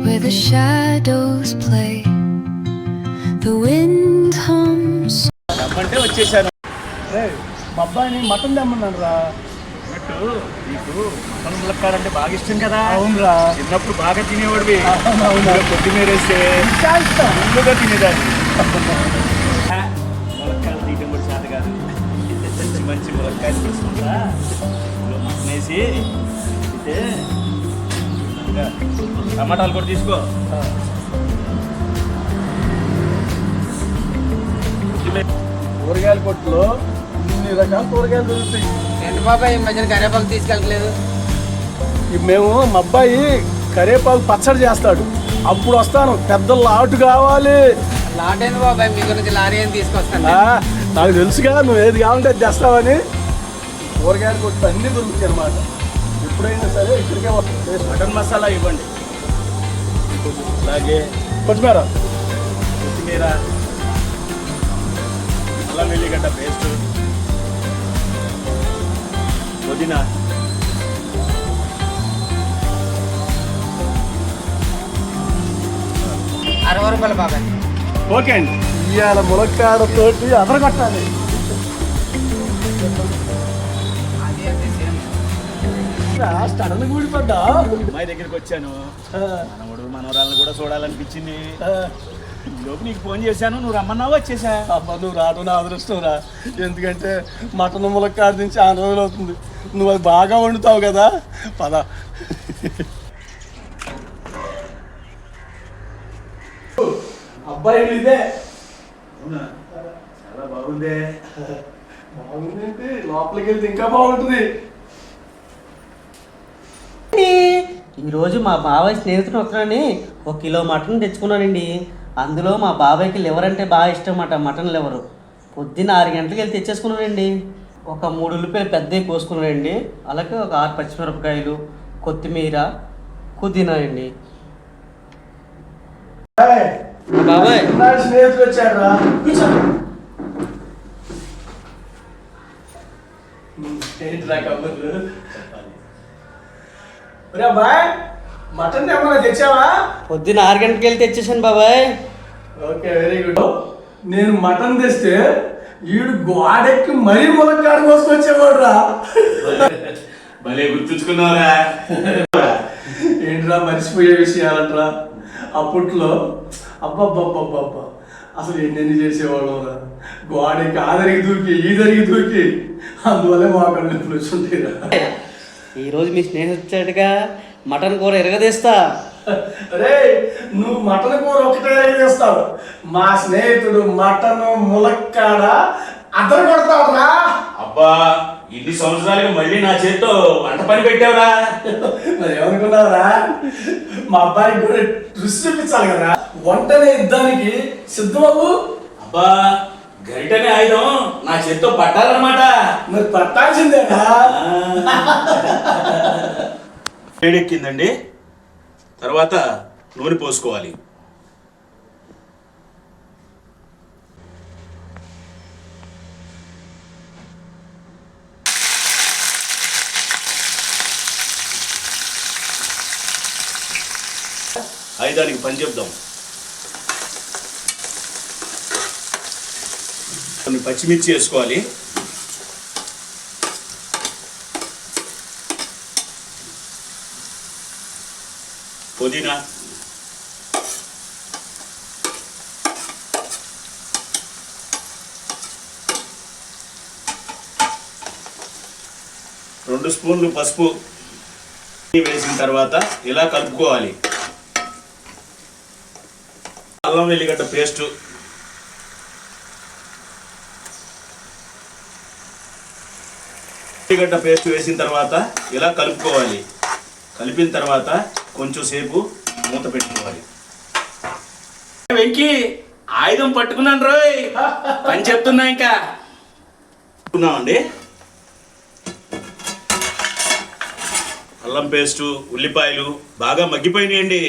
where the shadows play. The wind hums. రమ్మంటే వచ్చేసాను. మా అబ్బాయిని మటన్ తెమ్మన్నాను రా. అన్నట్టు నీకు మటన్ ములక్కాడంటే బాగా ఇష్టం కదా? అవునురా, చిన్నప్పుడు బాగా తినేవాడివి. అవునా, కొత్తిమీర వేస్తే ముందుగా తినేదాన్ని. ములక్కాయలు తీయటం కూడా చేత కాదు. మంచి మంచి ములక్కాయలు తీసుకుంటా మటన్ వేసి అయితే టమాటాలు కూడా తీసుకో. కూరగాయల కొట్లో ఇన్ని రకాల కూరగాయలు దొరుకుతాయి. ఏంటి బాబాయ్ ఈ మధ్యన కరివేపాకు తీసుకెళ్ళట్లేదు? మేము మా అబ్బాయి కరివేపాకు పచ్చడి చేస్తాడు, అప్పుడు వస్తాను. పెద్ద లాటు కావాలి. లాట్ ఏంది బాబాయ్, మీ గురించి లారీ ఏం తీసుకొస్తాను? నాకు తెలుసుగా నువ్వు ఏది కావాలంటే అది తెస్తావని. కూరగాయల కొట్లు అన్నీ దొరుకుతాయి అన్నమాట. ఎప్పుడైనా సరే ఇక్కడికే వస్తాయి. మటన్ మసాలా ఇవ్వండి, అలాగే కొత్తిమీర అల్లం వెల్లిగడ్డ పేస్ట్, పుదీనా, ₹60 బాబాయ్. ఓకే అండి. ఇవాళ ములక్కాడతోటి అదరగొట్టాలి. సడన్ కూడిపడ్డా అమ్మాయి దగ్గరికి వచ్చాను. మనవడు మనవరాలను కూడా చూడాలనిపించింది. లోపు నీకు ఫోన్ చేశాను, నువ్వు రమ్మన్నావు, వచ్చేసా. అబ్బా, నువ్వు రావడం నా అదృష్టం రా. ఎందుకంటే మటన్ ములక్కాడ నుంచి 6 రోజులు అవుతుంది. నువ్వు అది బాగా వండుతావు కదా. పద. అబ్బాయి ఇదే చాలా బాగుంది. బాగుంది, లోపలికి వెళ్తే ఇంకా బాగుంటుంది. ఈరోజు మా బాబాయ్ స్నేహితుడు వస్తున్నాడని 1 కిలో మటన్ తెచ్చుకున్నానండి. అందులో మా బాబాయ్కి లివర్ అంటే బాగా ఇష్టం అన్నమాట, మటన్ లివరు. పొద్దున్న 6 గంటలకు వెళ్ళి తెచ్చేసుకున్నానండి. ఒక 3 ఉల్లిపాయలు పెద్దవి కోసుకున్నానండి. అలాగే ఒక 6 పచ్చిమిరపకాయలు, కొత్తిమీర, పుదీనా అండి. బాబాయ్ స్నేహితులు వచ్చారా? మటన్ ఏమన్నా తెచ్చావా? పొద్దున్న 6 గంటలకు వెళ్ళి తెచ్చేసాను బాబాయ్. Okay, very good. నేను మటన్ తెస్తే ఈడు గోడెక్కి మరీ ములక్కాడ కోసుకొచ్చేవాడు రా. భలే గుర్తుంచుకున్నావురా. ఏంట్రా మర్చిపోయే విషయాలంట్రా అప్పట్లో. అబ్బబ్బబ్బబ్బబ్బా, అసలు ఎన్నెన్ని చేసేవాళ్ళం రా. గోడెక్కి ఆదరికి దూకి ఈదరికి దూకి, అందువల్లే మా అక్కడ నొప్పులు వచ్చుంటాయిరా. ఈరోజు మీ స్నేహితుడు వచ్చాడుగా, మటన్ కూర ఎరగదీస్తా. అరే, నువ్వు మటన్ కూర ఒకటే ఎరగదీస్తావు, మా స్నేహితుడు మటన్ ములక్కాడ అద్దరు కొడతావు రా. అబ్బా, ఇన్ని సంవత్సరాలకి మళ్ళీ నా చేతితో వంట పని పెట్టావురా. మరి ఏమనుకున్నావురా? మా అబ్బాయికి కూడా రుచి చూపించాలి కదా. వంటనే యుద్ధానికి సిద్ధమవు. అబ్బా, గరిటనే ఆయుధం నా చేతితో పట్టాలన్నమాట. మరి పట్టాల్సిందేనా? వేడెక్కిందండి, తర్వాత నూనె పోసుకోవాలి. ఆయుధానికి పని చెప్దాం. కొన్ని పచ్చిమిర్చి వేసుకోవాలి. పుదీనా, రెండు స్పూన్లు పసుపు వేసిన తర్వాత ఇలా కలుపుకోవాలి. అల్లం వెల్లిగడ్డ పేస్టు, ఉల్లిగడ్డ పేస్ట్ వేసిన తర్వాత ఇలా కలుపుకోవాలి. కలిపిన తర్వాత కొంచెం సేపు మూత పెట్టుకోవాలి. వెంకీ, ఆయుధం పట్టుకున్నాను రోయ్, పని చెప్తున్నా. ఇంకా అండి, అల్లం పేస్టు, ఉల్లిపాయలు బాగా మగ్గిపోయినాయండి.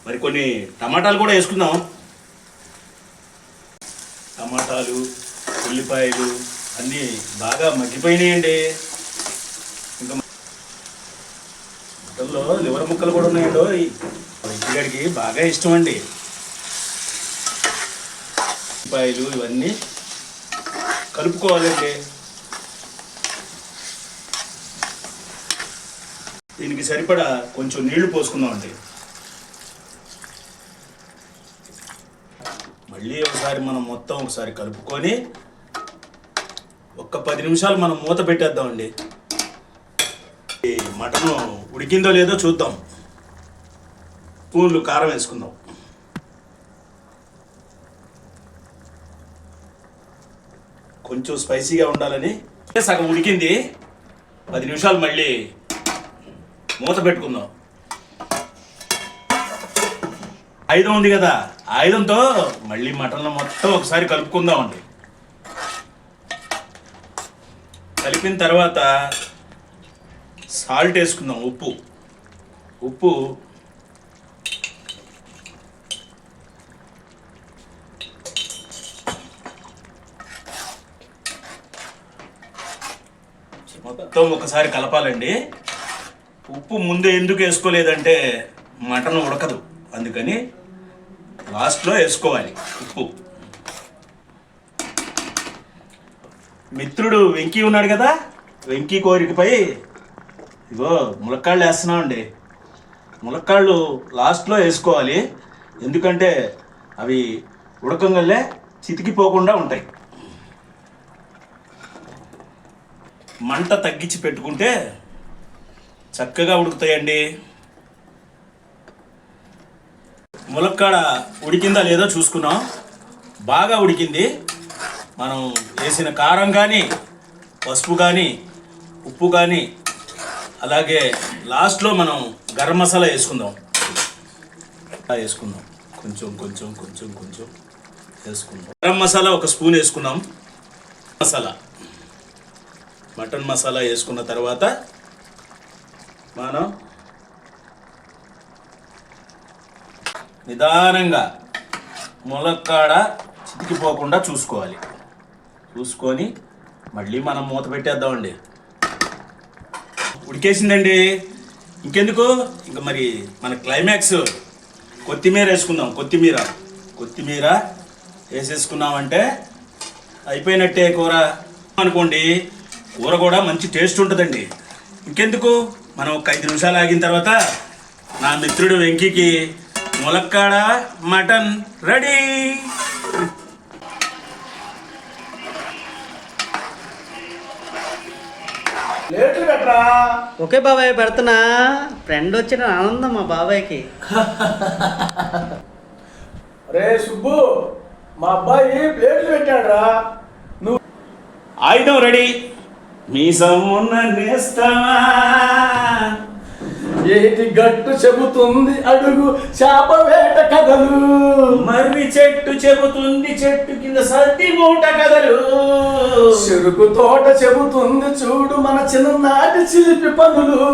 మరి కొన్ని టమాటాలు కూడా వేసుకుందాం. టమాటాలు, ఉల్లిపాయలు అన్నీ బాగా మగ్గిపోయినాయండి. ఇంకా మటన్లో లివర్ ముక్కలు కూడా ఉన్నాయండి. వెంకీగాడికి బాగా ఇష్టం అండి. ఉల్లిపాయలు ఇవన్నీ కలుపుకోవాలండి. దీనికి సరిపడా కొంచెం నీళ్లు పోసుకుందామండి. మళ్ళీ ఒకసారి మనం మొత్తం ఒకసారి కలుపుకొని ఒక్క 10 నిమిషాలు మనం మూత పెట్టేద్దామండి. ఈ మటన్ ఉడికిందో లేదో చూద్దాం. స్పూన్లు కారం వేసుకుందాం. కొంచెం స్పైసీగా ఉండాలని సగం ఉడికింది. 10 నిమిషాలు మళ్ళీ మూత పెట్టుకుందాం. ఆయుధం ఉంది కదా, ఆయుధంతో మళ్ళీ మటన్లో మొత్తం ఒకసారి కలుపుకుందామండి. కలిపిన తర్వాత సాల్ట్ వేసుకుందాం. ఉప్పు మొత్తం ఒకసారి కలపాలండి. ఉప్పు ముందే ఎందుకు వేసుకోలేదంటే మటన్ ఉడకదు, అందుకని లాస్ట్లో వేసుకోవాలి ఉప్పు. మిత్రుడు వెంకీ ఉన్నాడు కదా, వెంకీ కోరికపై ఇగో ములక్కాళ్ళు వేస్తున్నామండి. ములక్కాళ్ళు లాస్ట్లో వేసుకోవాలి, ఎందుకంటే అవి ఉడకంగానే చితికిపోకుండా ఉంటాయి. మంట తగ్గించి పెట్టుకుంటే చక్కగా ఉడుకుతాయండి. ములక్కాడ ఉడికిందా లేదో చూసుకున్నాం. బాగా ఉడికింది. మనం వేసిన కారం కానీ, పసుపు కానీ, ఉప్పు కానీ, అలాగే లాస్ట్లో మనం గరం మసాలా వేసుకుందాం. కొంచెం వేసుకుందాం. గరం మసాలా 1 స్పూన్ వేసుకున్నాం. మటన్ మసాలా వేసుకున్న తర్వాత మనం నిదానంగా ములక్కాడ చితికిపోకుండా చూసుకొని మళ్ళీ మనం మూత పెట్టేద్దామండి. ఉడికేసిందండి. ఇంకెందుకు, ఇంకా మరి మన క్లైమాక్స్ కొత్తిమీర వేసుకుందాం. కొత్తిమీర వేసేసుకున్నామంటే అయిపోయినట్టే కూర అనుకోండి. కూర కూడా మంచి టేస్ట్ ఉంటుందండి. ఇంకెందుకు, మనం ఒక 5 నిమిషాలు ఆగిన తర్వాత నా మిత్రుడు వెంకీకి ములక్కాడ మటన్ రెడీ. ఓకే బాబాయ్, పెడుతున్నా. ఫ్రెండ్ వచ్చిన ఆనందం మా బాబాయ్కి. రే సుబ్బు, మా అబ్బాయి ప్లేట్లు పెట్టాడురా. నువ్వు ఆయుధం రెడీ. మీసమున్న నేస్తావా, ఏటి గట్టు చెబుతుంది అడుగు చేప వేట కథలు, మర్రి చెట్టు చెబుతుంది చెట్టు కింద సర్ది మూట కథలు, చెరుకు తోట చెబుతుంది చూడు మన చిన్ననాటి చిలిపి పనులు,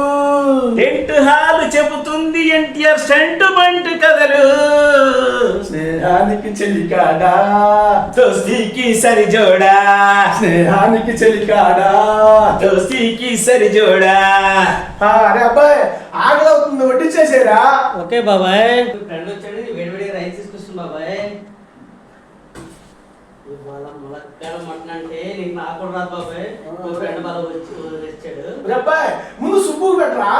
టెంట్ హాల్ చెబుతుంది ఎన్టీఆర్ సెంటు బంటు కథలు, స్నేహానికి చెలికాడా దోస్తీకి సరిజోడా, స్నేహానికి చెలికాడా దోస్తీకి సరిజోడా. అరే అబ్బాయి, ఆకలి అవుతుంది, వడ్డించేసేరా. ఓకే బాబాయ్. ఫ్రెండ్ వచ్చాడు, వేడి రైస్ తీసుకొస్తుంది బాబాయ్. ఇవాళ ములక్కాడ మటన్ అంటే నీకు నాకు కూడా రాదు బాబాయ్. ఫ్రెండ్ బాగా వచ్చాడు. అబ్బాయి ముందు సుబ్బు పెట్టరా.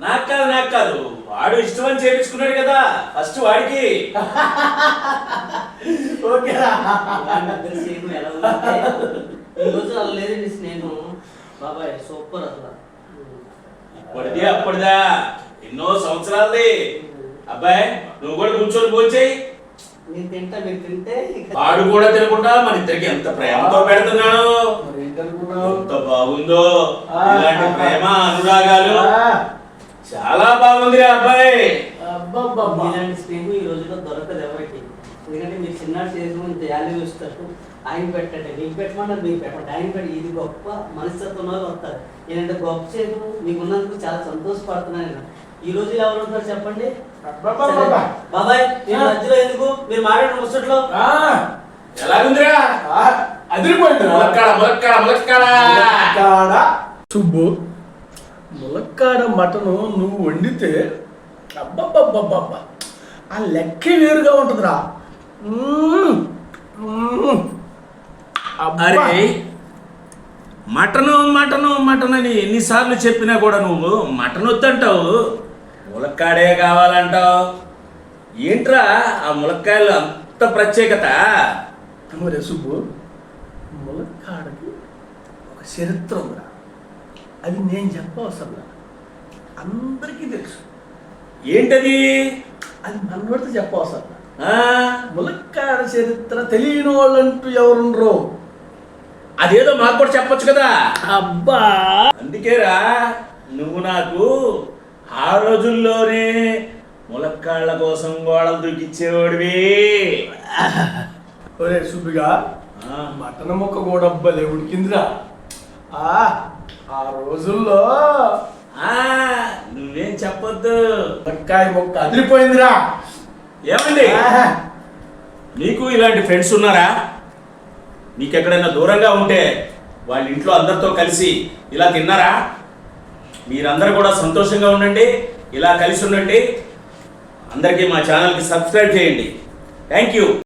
నాకు కాదు, వాడు ఇష్టం అని చేయించుకున్నాడు కదా, ఫస్ట్ వాడికి. ఓకేరా. సేమ్ ఎలా ఉందంటే ఈ రోజు అలా లేదండి స్నేహం. బాబాయ్ సూపర్ అసలు. అప్పటిదా ఎన్నో సంవత్సరాలది. అబ్బాయి నువ్వు కూడా కూర్చొని భోంచేయి. నేను తింటా, మీరు తింటే వాడు కూడా తినకుండా మన ఇద్దరికి ఎంత ప్రేమతో పెడుతున్నాడు. ఎంత బాగుందో ఇలాంటి ప్రేమ అనురాగాలు. చాలా బాగుంది అబ్బాయి. ఇలాంటి స్నేహం ఈ రోజుల్లో దొరకదు ఎవరికి. ఎందుకంటే మీరు చిన్నాడు చేసిన ఇంత వాల్యూ ఇస్తారు. ఆయన పెట్టండి, మీకు పెట్టమన్నారు, మీకు పెట్టండి, ఆయన పెట్టి. ఇది గొప్ప మనస్తత్వం వాళ్ళు వస్తారు. నేనంటే గొప్ప సేపు మీకు ఉన్నందుకు చాలా సంతోషపడుతున్నాను. ఈ రోజు ఎవరు ఉంటారు చెప్పండి బాబాయ్. నేను మధ్యలో ఎందుకు, మీరు మాట్లాడిన ముచ్చట్లో ఎలాగుందిరా? అదిరిపోయింది. ములక్కాడ సుబ్బు, ములక్కాడ మటను నువ్వు వండితే అబ్బబ్బబ్బబ్బబ్బా ఆ లెక్కే వేరుగా ఉంటుందిరా. అరే మటను మటను మటన్ అని ఎన్నిసార్లు చెప్పినా కూడా నువ్వు మటన్ వద్దంటావు, ములక్కాడే కావాలంటావు. ఏంట్రా ఆ ములక్కాయలు అంత ప్రత్యేకత? మరి సుబ్బు, ములక్కాడకి ఒక చరిత్ర ఉందిరా. అది నేను చెప్పవసరం లేదు, అందరికీ తెలుసు. ఏంటది? అది మనోడితో చెప్పవసరం లేదు. ఆ, ములక్కాడ చరిత్ర తెలియని వాళ్ళంటూ ఎవరుండ్రో. అదేదో మాకు కూడా చెప్పొచ్చు కదా. అబ్బా, అందుకేరా నువ్వు నాకు ఆ రోజుల్లోనే ములక్కాళ్ళ కోసం గోడలు దూకిచ్చేవాడివి. ఒరే సుబ్బిగా, మటన్ ముక్క కూడా అబ్బలే ఉడికిందిరా. ఆ రోజుల్లో నువ్వేం చెప్పొద్దు. ములక్కాయ ముక్క అదిరిపోయిందిరా. ఏమండి, నీకు ఇలాంటి ఫ్రెండ్స్ ఉన్నారా? నీకెక్కడైనా దూరంగా ఉంటే వాళ్ళ ఇంట్లో అందరితో కలిసి ఇలా తిన్నారా? మీరందరూ కూడా సంతోషంగా ఉండండి, ఇలా కలిసి ఉండండి. అందరికీ మా ఛానల్కి సబ్స్క్రైబ్ చేయండి. Thank you.